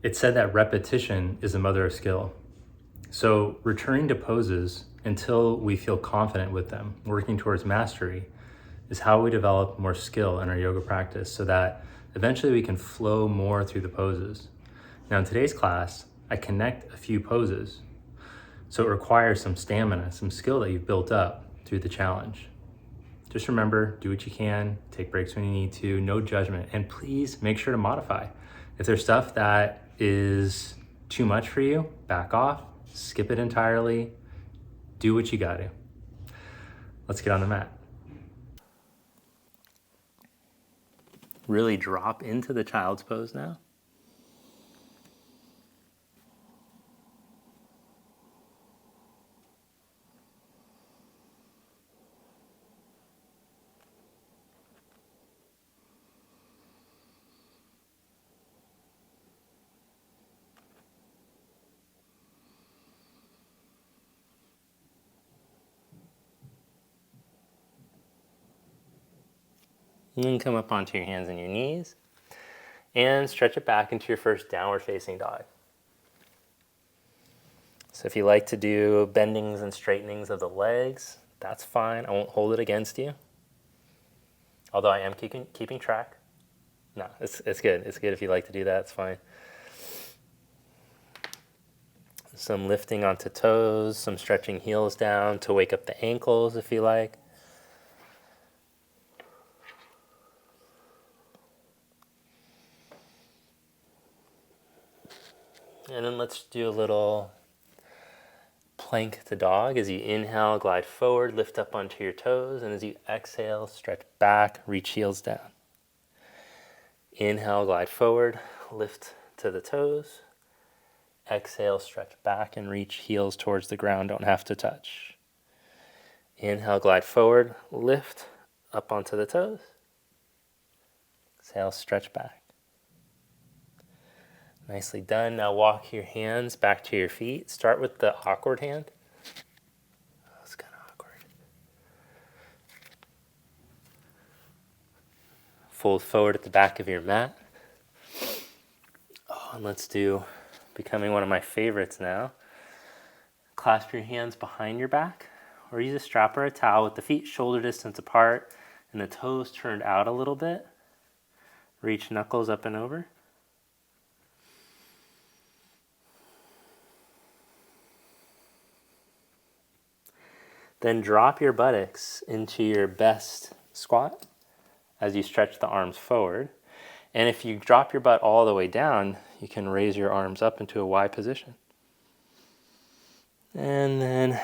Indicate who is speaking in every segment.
Speaker 1: It's said that repetition is the mother of skill. So returning to poses until we feel confident with them, working towards mastery, is how we develop more skill in our yoga practice so that eventually we can flow more through the poses. Now in today's class, I connect a few poses. So it requires some stamina, some skill that you've built up through the challenge. Just remember, do what you can, take breaks when you need to, no judgment, and please make sure to modify. If there's stuff that is too much for you, back off, skip it entirely, do what you gotta. Let's get on the mat. Really drop into the child's pose now. And then come up onto your hands and your knees and stretch it back into your first downward facing dog. So if you like to do bendings and straightenings of the legs, that's fine. I won't hold it against you. Although I am keeping track. No, it's good. It's good if you like to do that, it's fine. Some lifting onto toes, some stretching heels down to wake up the ankles if you like. And then let's do a little plank to dog. As you inhale, glide forward, lift up onto your toes, and as you exhale, stretch back, reach heels down. Inhale, glide forward, lift to the toes. Exhale, stretch back and reach heels towards the ground, don't have to touch. Inhale, glide forward, lift up onto the toes. Exhale, stretch back. Nicely done. Now walk your hands back to your feet. Start with the awkward hand. That's kind of awkward. Fold forward at the back of your mat. Oh, and let's do becoming one of my favorites now. Clasp your hands behind your back or use a strap or a towel with the feet shoulder distance apart and the toes turned out a little bit. Reach knuckles up and over. Then drop your buttocks into your best squat as you stretch the arms forward. And if you drop your butt all the way down, you can raise your arms up into a Y position. And then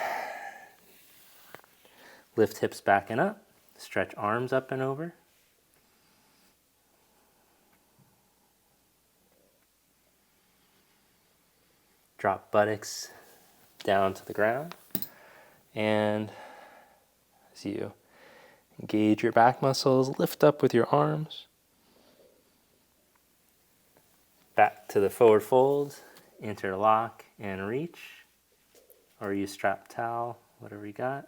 Speaker 1: lift hips back and up. Stretch arms up and over. Drop buttocks down to the ground. And as you engage your back muscles, lift up with your arms. Back to the forward fold, interlock and reach. Or use strap towel, whatever you got.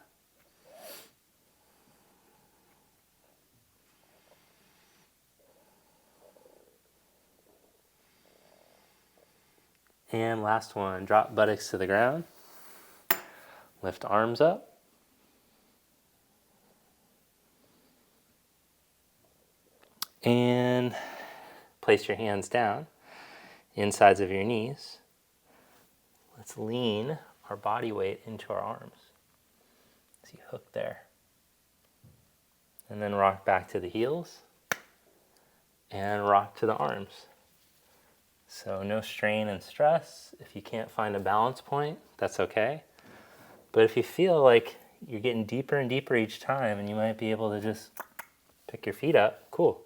Speaker 1: And last one, drop buttocks to the ground. Lift arms up. And place your hands down, insides of your knees. Let's lean our body weight into our arms. See, hook there. And then rock back to the heels. And rock to the arms. So no strain and stress. If you can't find a balance point, that's okay. But if you feel like you're getting deeper and deeper each time and you might be able to just pick your feet up, cool.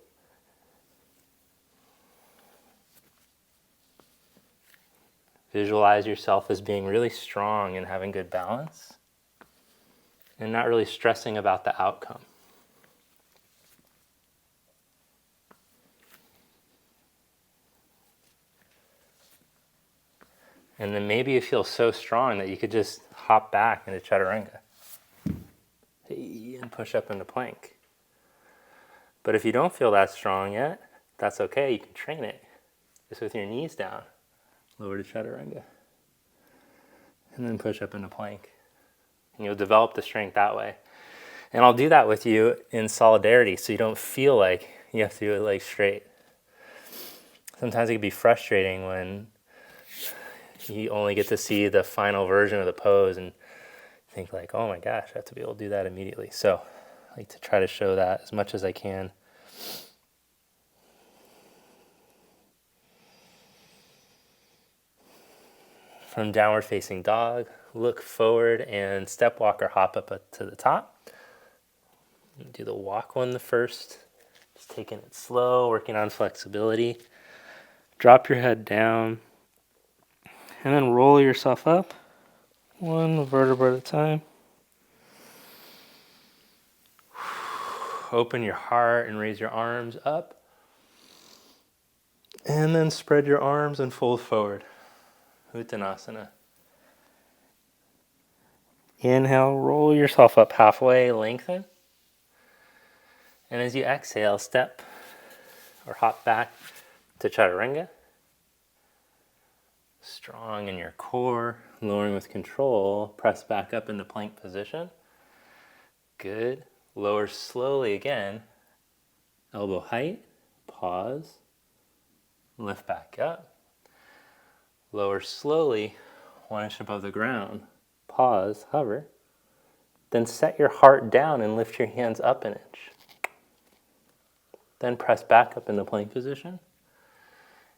Speaker 1: Visualize yourself as being really strong and having good balance and not really stressing about the outcome. And then maybe you feel so strong that you could just hop back into chaturanga and push up into plank. But if you don't feel that strong yet, that's okay. You can train it just with your knees down. lower to chaturanga, and then push up into plank. And you'll develop the strength that way. And I'll do that with you in solidarity so you don't feel like you have to do it like straight. Sometimes it can be frustrating when you only get to see the final version of the pose and think like, oh my gosh, I have to be able to do that immediately. So I like to try to show that as much as I can. From downward facing dog, look forward and step, walk, or hop up to the top. Do the walk one the first, just taking it slow, working on flexibility. Drop your head down and then roll yourself up, one vertebra at a time. Open your heart and raise your arms up. And then spread your arms and fold forward. Uttanasana. Inhale, roll yourself up halfway, lengthen. And as you exhale, step or hop back to chaturanga. Strong in your core, lowering with control. Press back up into plank position. Good. Lower slowly again. Elbow height. Pause. Lift back up. Lower slowly, 1 inch above the ground. Pause, hover. Then set your heart down and lift your hands up an inch. Then press back up into plank position.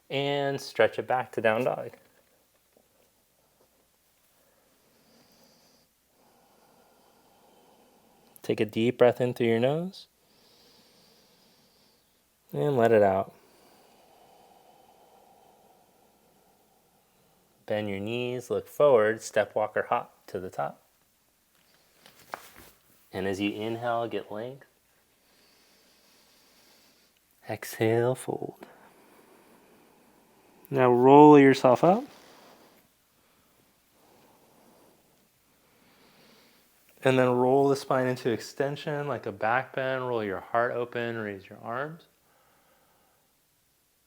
Speaker 1: And stretch it back to down dog. Take a deep breath in through your nose. And let it out. Bend your knees, look forward, step, walk, or hop to the top. And as you inhale, get length. Exhale, fold. Now roll yourself up. And then roll the spine into extension like a back bend. Roll your heart open, raise your arms.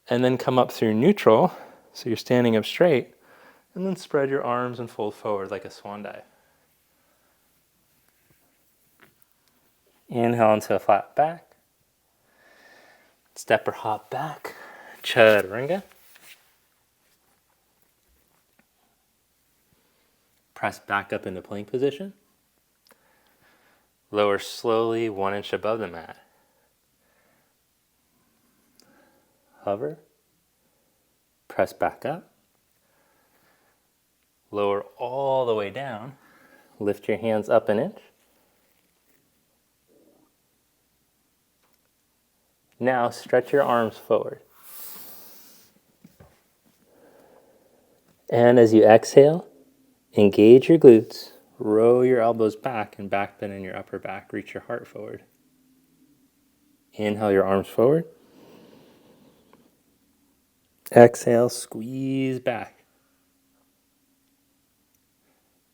Speaker 1: And then come up through neutral, so you're standing up straight. And then spread your arms and fold forward like a swan dive. Inhale into a flat back. Step or hop back. Chaturanga. Press back up into plank position. Lower slowly, 1 inch above the mat. Hover. Press back up. Lower all the way down. Lift your hands up an inch. Now stretch your arms forward. And as you exhale, engage your glutes. Row your elbows back and back bend in your upper back. Reach your heart forward. Inhale your arms forward. Exhale, squeeze back.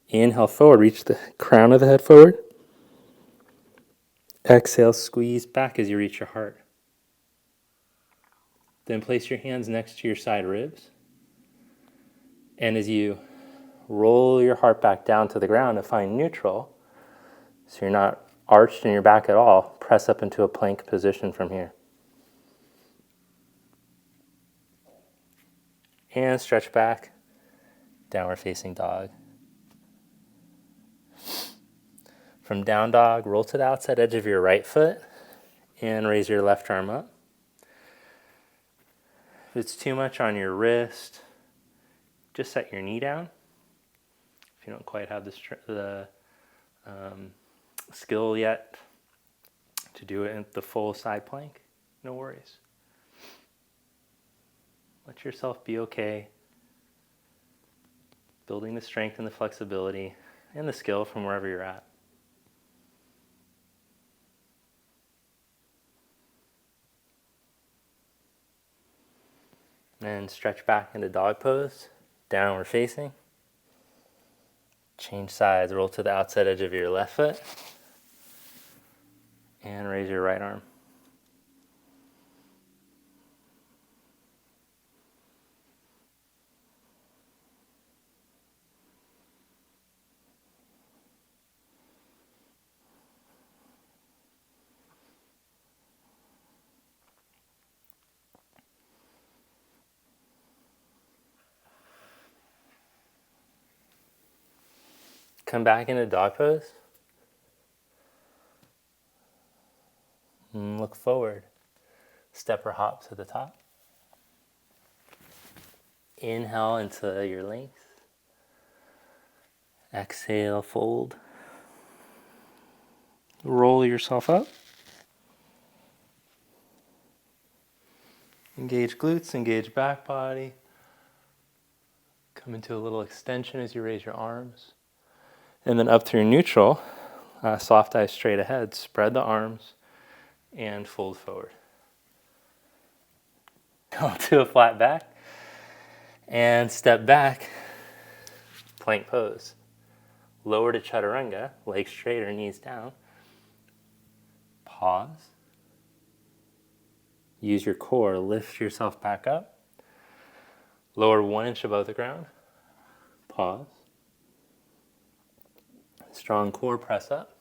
Speaker 1: Inhale forward, reach the crown of the head forward. Exhale, squeeze back as you reach your heart. Then place your hands next to your side ribs. And as you roll your heart back down to the ground to find neutral, so you're not arched in your back at all, press up into a plank position from here. And stretch back, downward facing dog. From down dog, roll to the outside edge of your right foot and raise your left arm up. If it's too much on your wrist, just set your knee down. If you don't quite have the skill yet to do it in the full side plank, no worries. Let yourself be okay, building the strength and the flexibility and the skill from wherever you're at. And stretch back into dog pose, downward facing. Change sides, roll to the outside edge of your left foot. And raise your right arm. come back into dog pose. And look forward. Step or hop to the top. Inhale into your length. Exhale, fold. Roll yourself up. Engage glutes, engage back body. Come into a little extension as you raise your arms. And then up through neutral, soft eyes straight ahead. Spread the arms and fold forward. Come to a flat back. And step back, plank pose. Lower to chaturanga, legs straight or knees down. Pause. Use your core, lift yourself back up. Lower 1 inch above the ground. Pause. Strong core, press up.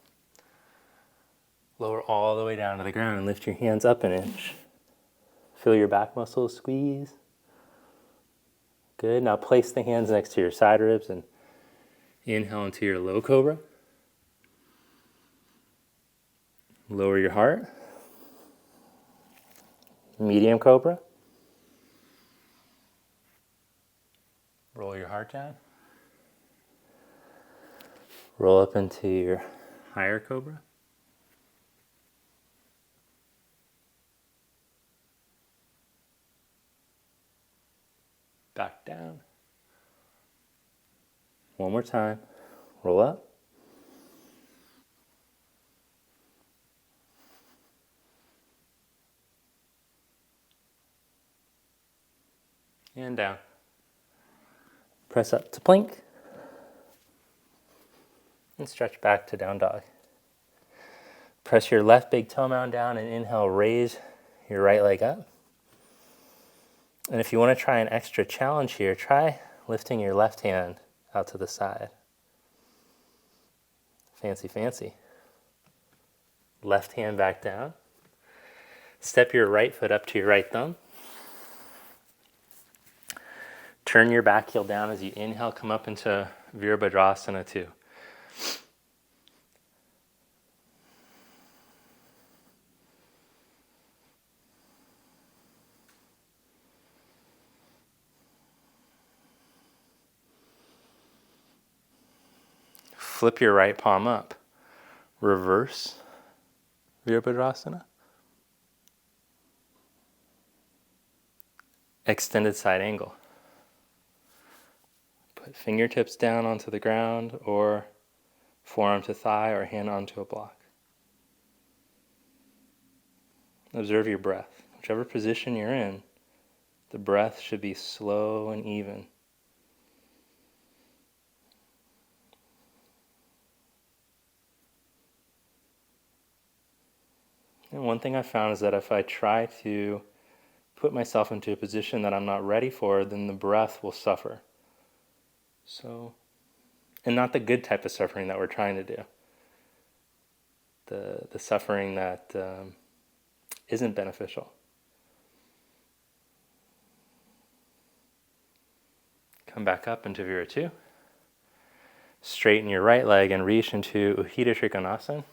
Speaker 1: Lower all the way down to the ground and lift your hands up 1 inch. Feel your back muscles squeeze. Good. Now place the hands next to your side ribs and inhale into your low cobra. Lower your heart. Medium cobra. Roll your heart down. Roll up into your higher cobra. Back down. One more time. Roll up. And down. Press up to plank. And stretch back to down dog. Press your left big toe mound down and inhale, raise your right leg up. And if you want to try an extra challenge here, try lifting your left hand out to the side. Fancy, fancy. Left hand back down. Step your right foot up to your right thumb. Turn your back heel down as you inhale, come up into Virabhadrasana 2. Flip your right palm up. Reverse Virabhadrasana. Extended side angle. Put fingertips down onto the ground or forearm to thigh or hand onto a block. Observe your breath. Whichever position you're in, the breath should be slow and even. And one thing I found is that if I try to put myself into a position that I'm not ready for, then the breath will suffer. So, and not the good type of suffering that we're trying to do. The suffering that isn't beneficial. Come back up into Vira 2. Straighten your right leg and reach into Utthita Trikonasana.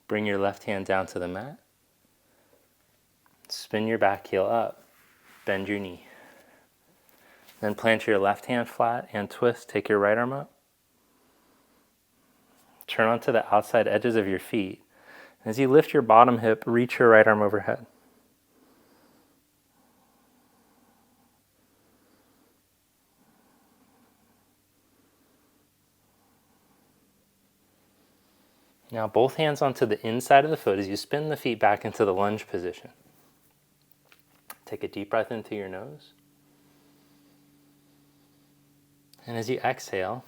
Speaker 1: Bring your left hand down to the mat. Spin your back heel up. Bend your knee. Then plant your left hand flat and twist. Take your right arm up. Turn onto the outside edges of your feet. As you lift your bottom hip, reach your right arm overhead. Now both hands onto the inside of the foot as you spin the feet back into the lunge position. Take a deep breath in through your nose. And as you exhale,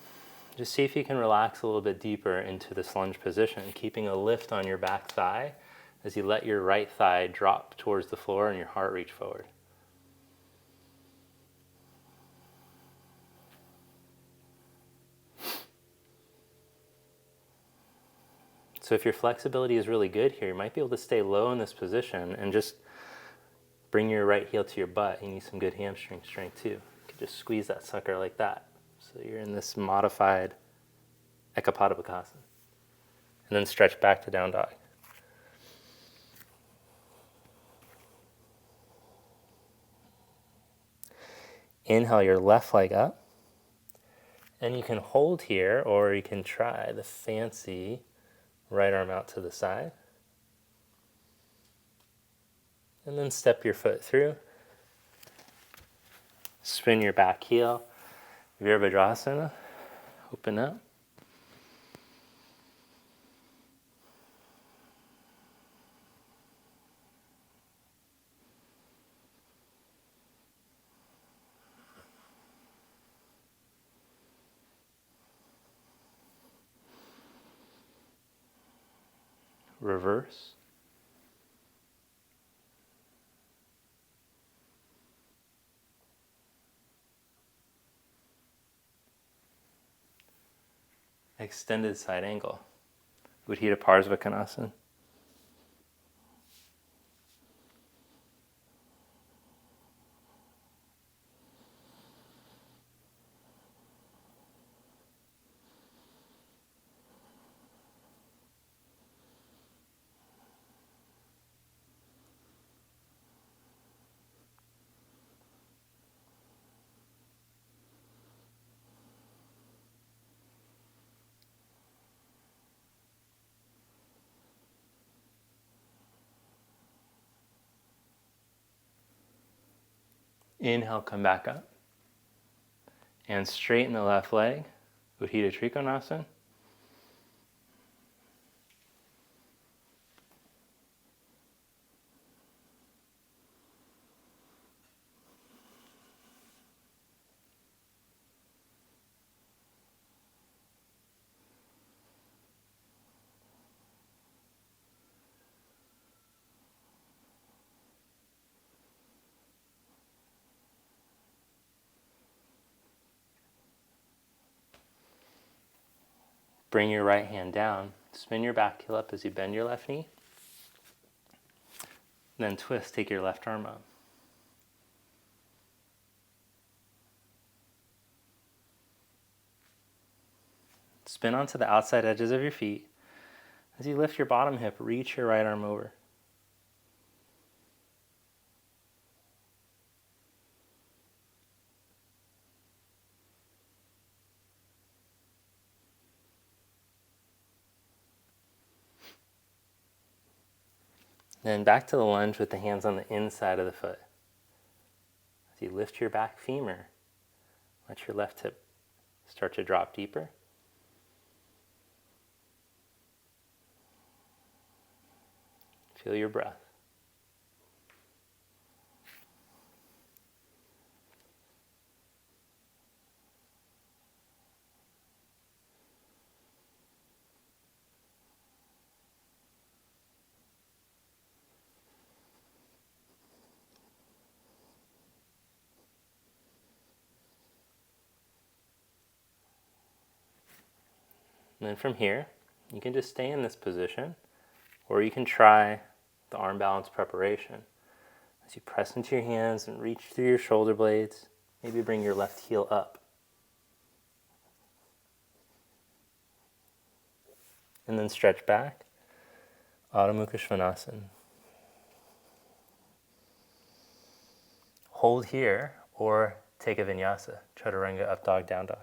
Speaker 1: just see if you can relax a little bit deeper into this lunge position, keeping a lift on your back thigh as you let your right thigh drop towards the floor and your heart reach forward. So if your flexibility is really good here, you might be able to stay low in this position and just bring your right heel to your butt. You need some good hamstring strength too. You can just squeeze that sucker like that. So you're in this modified Ekapada Bakasana. And then stretch back to down dog. Inhale your left leg up. And you can hold here, or you can try the fancy right arm out to the side. And then step your foot through. Spin your back heel. Virabhadrasana. Open up. Reverse. Extended side angle. Uddhita Parsvakonasana. Inhale, come back up. And straighten the left leg. Uddhita Trikonasana. Bring your right hand down. Spin your back heel up as you bend your left knee. Then twist, take your left arm up. Spin onto the outside edges of your feet. As you lift your bottom hip, reach your right arm over. Then back to the lunge with the hands on the inside of the foot. As you lift your back femur, let your left hip start to drop deeper. Feel your breath. And then from here, you can just stay in this position, or you can try the arm balance preparation. As you press into your hands and reach through your shoulder blades, maybe bring your left heel up. And then stretch back, Adho Mukha Svanasana. Hold here, or take a Vinyasa, Chaturanga, up dog, down dog.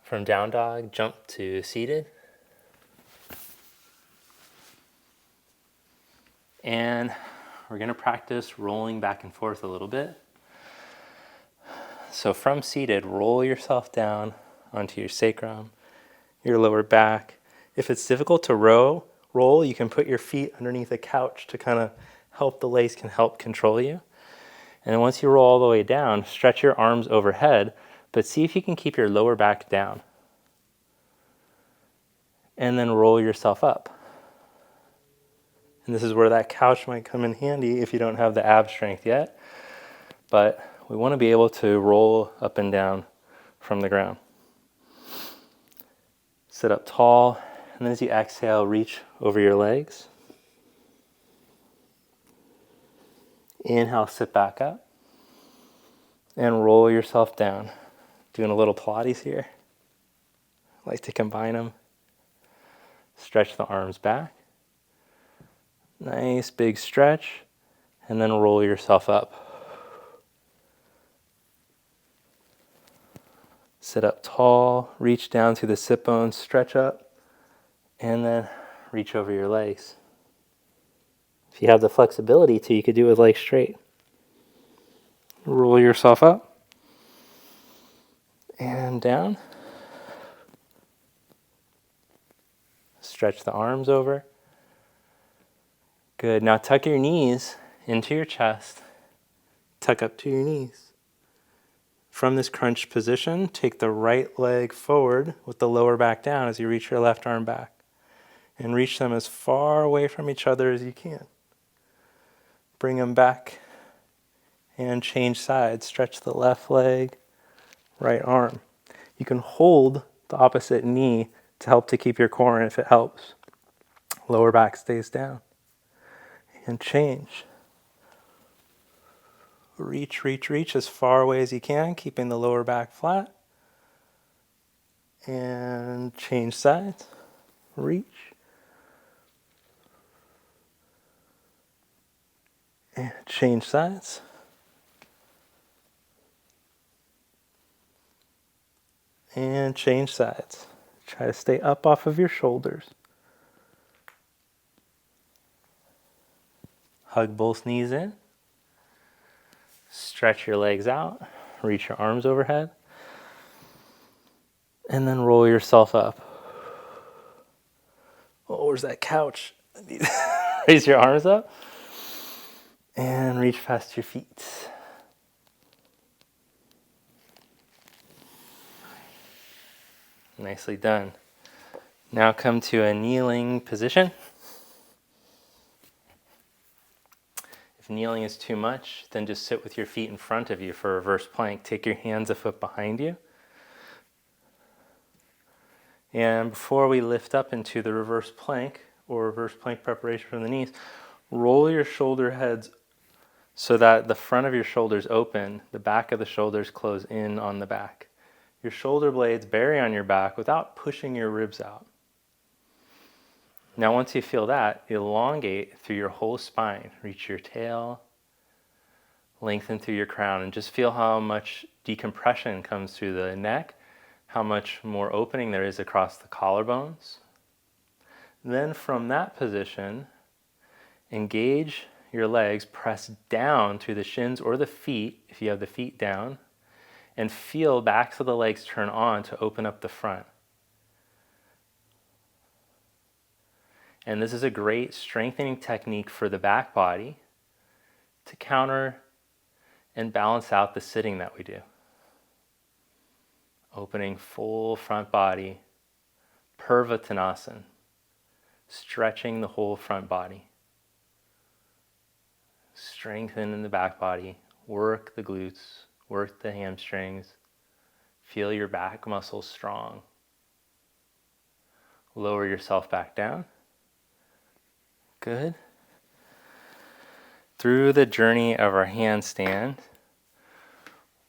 Speaker 1: From down dog, jump to seated. And we're going to practice rolling back and forth a little bit. So from seated, roll yourself down onto your sacrum, your lower back. If it's difficult to roll, you can put your feet underneath a couch to kind of help the legs can help control you. And then once you roll all the way down, stretch your arms overhead, but see if you can keep your lower back down. And then roll yourself up. And this is where that couch might come in handy if you don't have the ab strength yet. But we want to be able to roll up and down from the ground. Sit up tall, and then as you exhale, reach over your legs. Inhale, sit back up. And roll yourself down. Doing a little Pilates here. I like to combine them. Stretch the arms back. Nice big stretch. And then roll yourself up. Sit up tall, reach down through the sit bones, stretch up, and then reach over your legs. If you have the flexibility to, you could do it with legs straight. Roll yourself up and down. Stretch the arms over. Good. Now tuck your knees into your chest. Tuck up to your knees. From this crunch position, take the right leg forward with the lower back down as you reach your left arm back. And reach them as far away from each other as you can. Bring them back and change sides. Stretch the left leg, right arm. You can hold the opposite knee to help to keep your core in if it helps. Lower back stays down. And change. Reach, reach, reach as far away as you can, keeping the lower back flat. And change sides. Reach. And change sides. And change sides. Try to stay up off of your shoulders. Hug both knees in. Stretch your legs out. Reach your arms overhead. And then roll yourself up. Oh, where's that couch? Raise your arms up. And reach past your feet. Nicely done. Now come to a kneeling position. If kneeling is too much, then just sit with your feet in front of you for reverse plank. Take your hands a foot behind you. And before we lift up into the reverse plank or reverse plank preparation from the knees, roll your shoulder heads so that the front of your shoulders open, the back of the shoulders close in on the back. Your shoulder blades bury on your back without pushing your ribs out. Now once you feel that, elongate through your whole spine. Reach your tail, lengthen through your crown, and just feel how much decompression comes through the neck, how much more opening there is across the collarbones. Then from that position, engage your legs, press down through the shins or the feet, if you have the feet down, and feel backs of the legs turn on to open up the front. And this is a great strengthening technique for the back body to counter and balance out the sitting that we do. Opening full front body, Purvattanasana, stretching the whole front body. Strengthen in the back body, work the glutes, work the hamstrings, feel your back muscles strong. Lower yourself back down. Good. Through the journey of our handstand,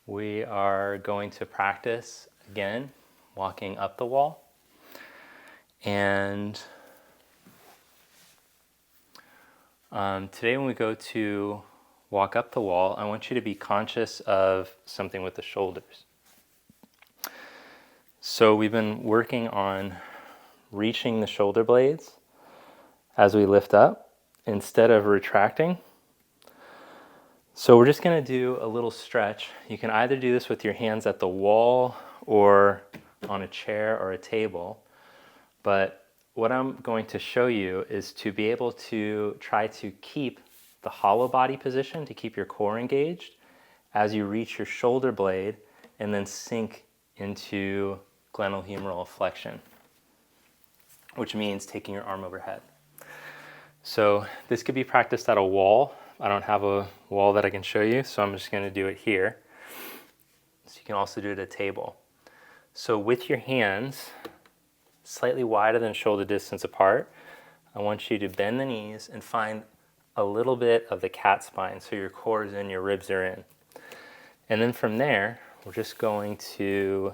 Speaker 1: we are going to practice again walking up the wall. And today when we go to walk up the wall, I want you to be conscious of something with the shoulders. So we've been working on reaching the shoulder blades as we lift up, instead of retracting. So we're just going to do a little stretch. You can either do this with your hands at the wall or on a chair or a table. But what I'm going to show you is to be able to try to keep the hollow body position, to keep your core engaged as you reach your shoulder blade and then sink into glenohumeral flexion, which means taking your arm overhead. So this could be practiced at a wall. I don't have a wall that I can show you, so I'm just going to do it here. So you can also do it at a table. So with your hands slightly wider than shoulder distance apart, I want you to bend the knees and find a little bit of the cat spine so your core is in, your ribs are in. And then from there, we're just going to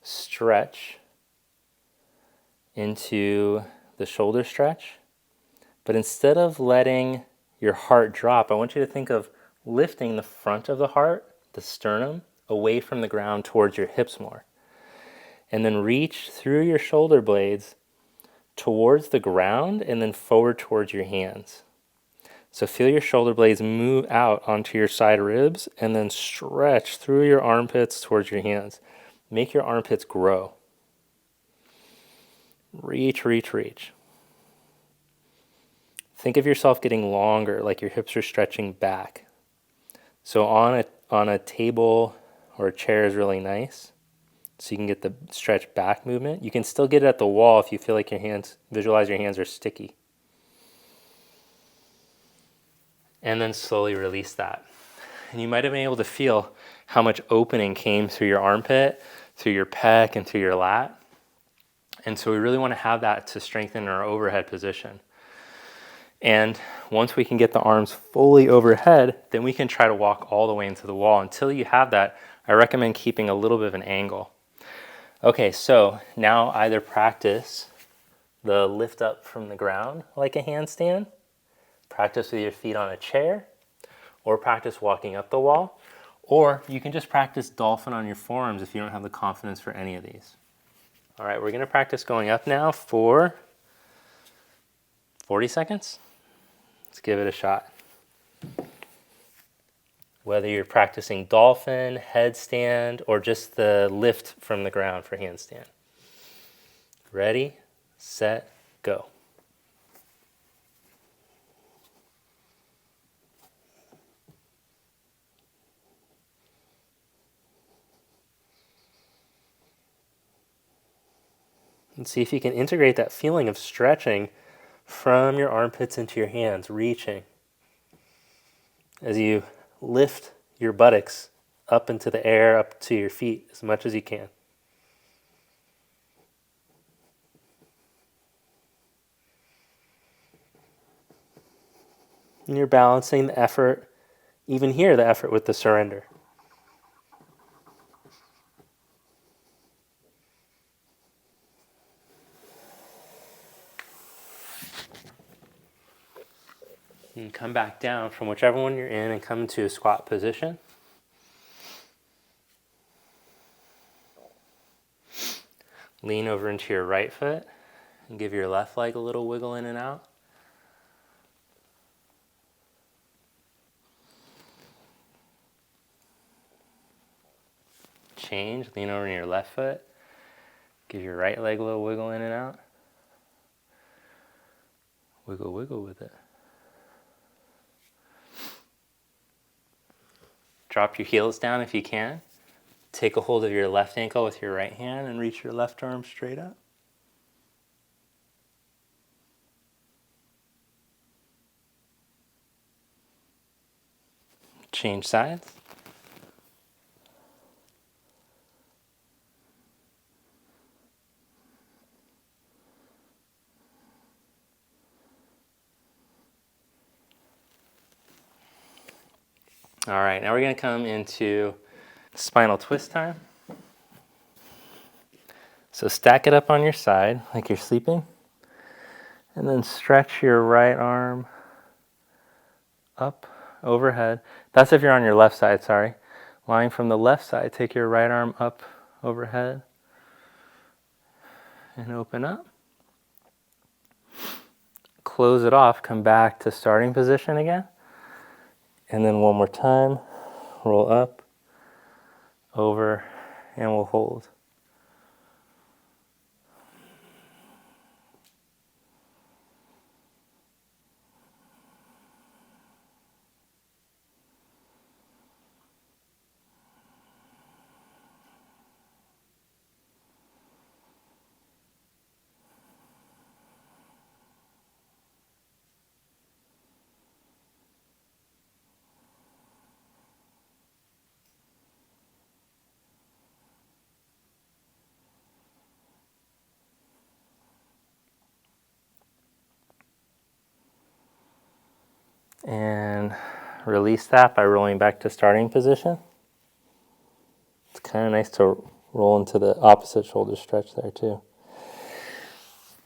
Speaker 1: stretch into the shoulder stretch. But instead of letting your heart drop, I want you to think of lifting the front of the heart, the sternum, away from the ground towards your hips more. And then reach through your shoulder blades towards the ground and then forward towards your hands. So feel your shoulder blades move out onto your side ribs and then stretch through your armpits towards your hands. Make your armpits grow. Reach, reach, reach. Think of yourself getting longer, like your hips are stretching back. So on a table or a chair is really nice. So you can get the stretch back movement. You can still get it at the wall if you feel like your hands, visualize your hands are sticky. And then slowly release that. And you might have been able to feel how much opening came through your armpit, through your pec, and through your lat. And so we really want to have that to strengthen our overhead position. And once we can get the arms fully overhead, then we can try to walk all the way into the wall. Until you have that, I recommend keeping a little bit of an angle. Okay, so now either practice the lift up from the ground like a handstand, practice with your feet on a chair, or practice walking up the wall, or you can just practice dolphin on your forearms if you don't have the confidence for any of these. All right, we're going to practice going up now for 40 seconds. Let's give it a shot. Whether you're practicing dolphin, headstand, or just the lift from the ground for handstand. Ready, set, go. And see if you can integrate that feeling of stretching from your armpits into your hands, reaching. As you lift your buttocks up into the air, up to your feet as much as you can. And you're balancing the effort, even here, the effort with the surrender. And come back down from whichever one you're in and come into a squat position. Lean over into your right foot and give your left leg a little wiggle in and out. Change, lean over in your left foot. Give your right leg a little wiggle in and out. Wiggle, wiggle with it. Drop your heels down if you can. Take a hold of your left ankle with your right hand and reach your left arm straight up. Change sides. All right, now we're going to come into spinal twist time. So stack it up on your side like you're sleeping. And then stretch your right arm up overhead. That's if you're on your left side, sorry. Lying from the left side, take your right arm up overhead and open up. close it off, come back to starting position again. And then one more time, roll up, over, and we'll hold. And release that by rolling back to starting position. It's kind of nice to roll into the opposite shoulder stretch there too.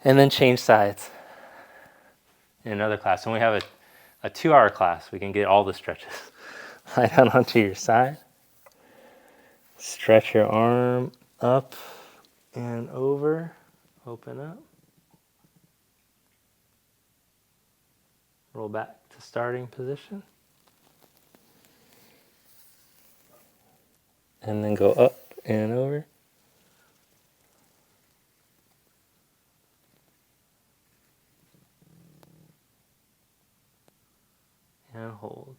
Speaker 1: And then change sides in another class. When we have a 2-hour class, we can get all the stretches. Lie down onto your side. Stretch your arm up and over. Open up. Roll back to starting position. And then go up and over. And hold.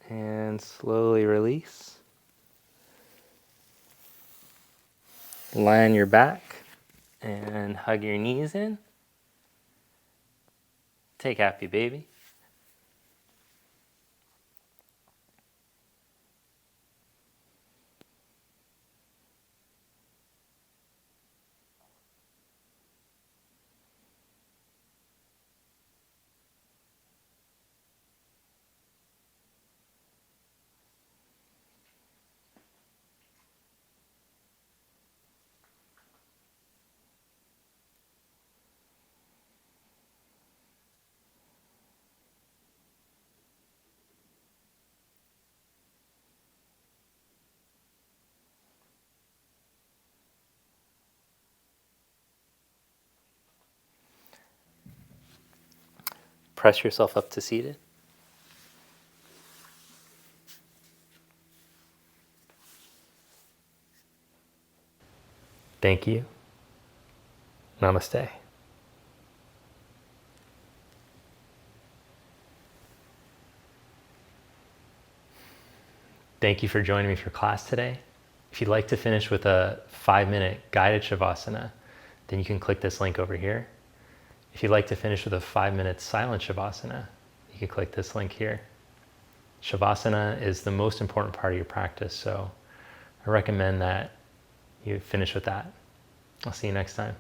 Speaker 1: And slowly release. Lie on your back and hug your knees in. Take happy baby. Press yourself up to seated. Thank you. Namaste. Thank you for joining me for class today. If you'd like to finish with a 5-minute guided Shavasana, then you can click this link over here. If you'd like to finish with a 5-minute silent Shavasana, you can click this link here. Shavasana is the most important part of your practice, so I recommend that you finish with that. I'll see you next time.